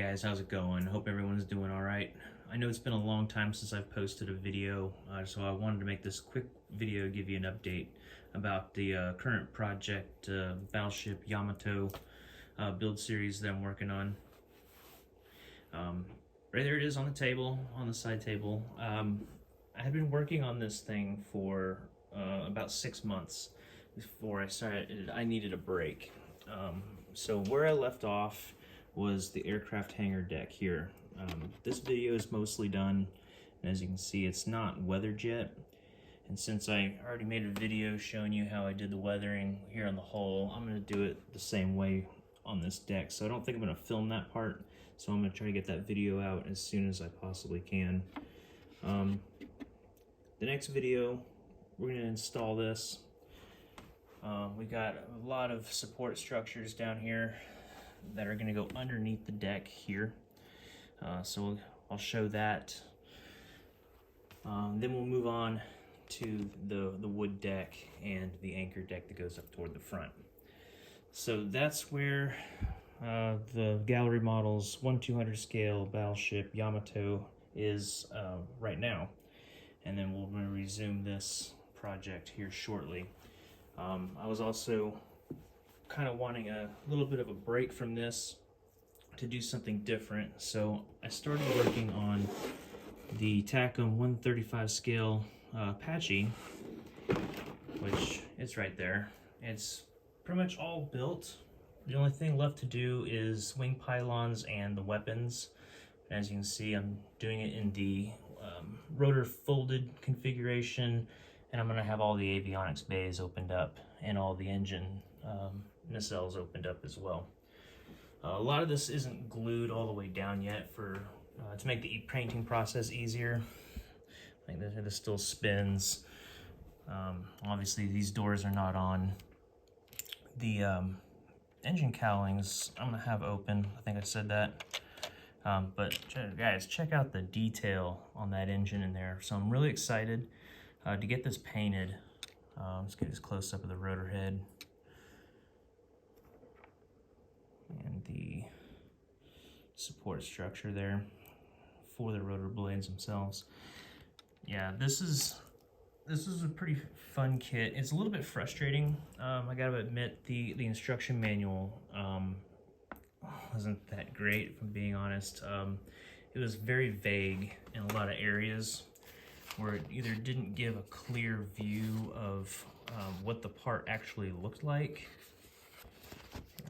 guys, how's it going? Hope everyone's doing all right. I know it's been a long time since I've posted a video, so I wanted to make this quick video, give you an update about the current project, Battleship Yamato build series that I'm working on. Right there it is on the table, on the side table. I had been working on this thing for about 6 months before I started. I needed a break. So where I left off was the aircraft hangar deck here. This video is mostly done, and as you can see, it's not weathered yet. And since I already made a video showing you how I did the weathering here on the hull, I'm going to do it the same way on this deck. So I don't think I'm going to film that part, so I'm going to try to get that video out as soon as I possibly can. The next video, we're going to install this. We got a lot of support structures down here that are going to go underneath the deck here. So I'll show that. Then we'll move on to the wood deck and the anchor deck that goes up toward the front. So that's where the gallery models 1/200 scale battleship Yamato is right now. And then we'll resume this project here shortly. I was also kind of wanting a little bit of a break from this to do something different, so I started working on the TACM 135 scale Apache, which it's right there. It's pretty much all built. The only thing left to do is wing pylons and the weapons. As you can see, I'm doing it in the rotor folded configuration, and I'm going to have all the avionics bays opened up and all the engine nacelles opened up as well. A lot of this isn't glued all the way down yet for to make the painting process easier. Like this still spins. Obviously these doors are not on. The engine cowlings I'm going to have open. I think I said that. But guys, check out the detail on that engine in there. So I'm really excited to get this painted. Let's get this close up of the rotor head and the support structure there for the rotor blades themselves. Yeah, this is a pretty fun kit. It's a little bit frustrating. I gotta admit, the instruction manual wasn't that great, if I'm being honest. It was very vague in a lot of areas, where it either didn't give a clear view of what the part actually looked like.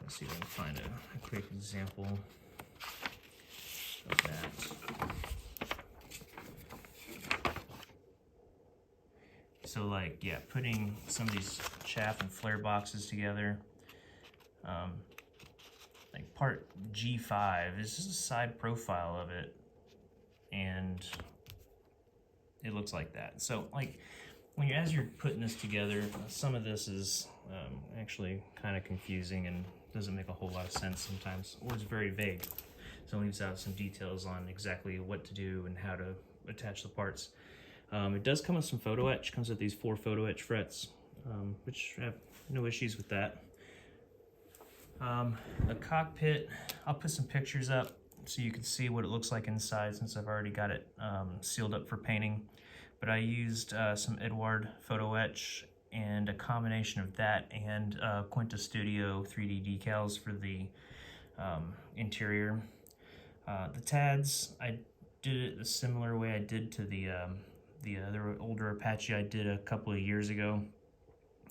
Let's see if I can find a quick example of that. So like, yeah, putting some of these chaff and flare boxes together, like part G5 is just a side profile of it, and it looks like that. So like as you're putting this together, some of this is actually kind of confusing and doesn't make a whole lot of sense sometimes, or it's very vague. So it leaves out some details on exactly what to do and how to attach the parts. It does come with some photo etch. Comes with these 4 photo etch frets, which I have no issues with that. The cockpit, I'll put some pictures up so you can see what it looks like inside, since I've already got it sealed up for painting. But I used some Edward photo etch and a combination of that and Quinta Studio 3D decals for the interior. The TADs, I did it a similar way I did to the other older Apache I did a couple of years ago.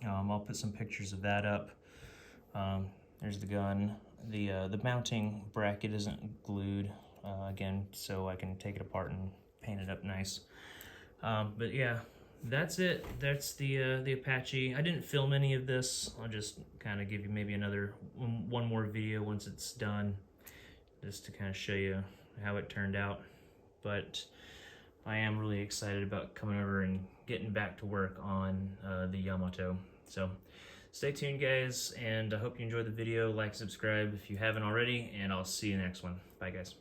I'll put some pictures of that up. There's the gun. The mounting bracket isn't glued again, so I can take it apart and paint it up nice. But yeah, that's it. That's the Apache. I didn't film any of this. I'll just kind of give you maybe one more video once it's done, just to kind of show you how it turned out. But I am really excited about coming over and getting back to work on the Yamato. So stay tuned, guys, and I hope you enjoyed the video. Like, subscribe if you haven't already, and I'll see you in the next one. Bye, guys.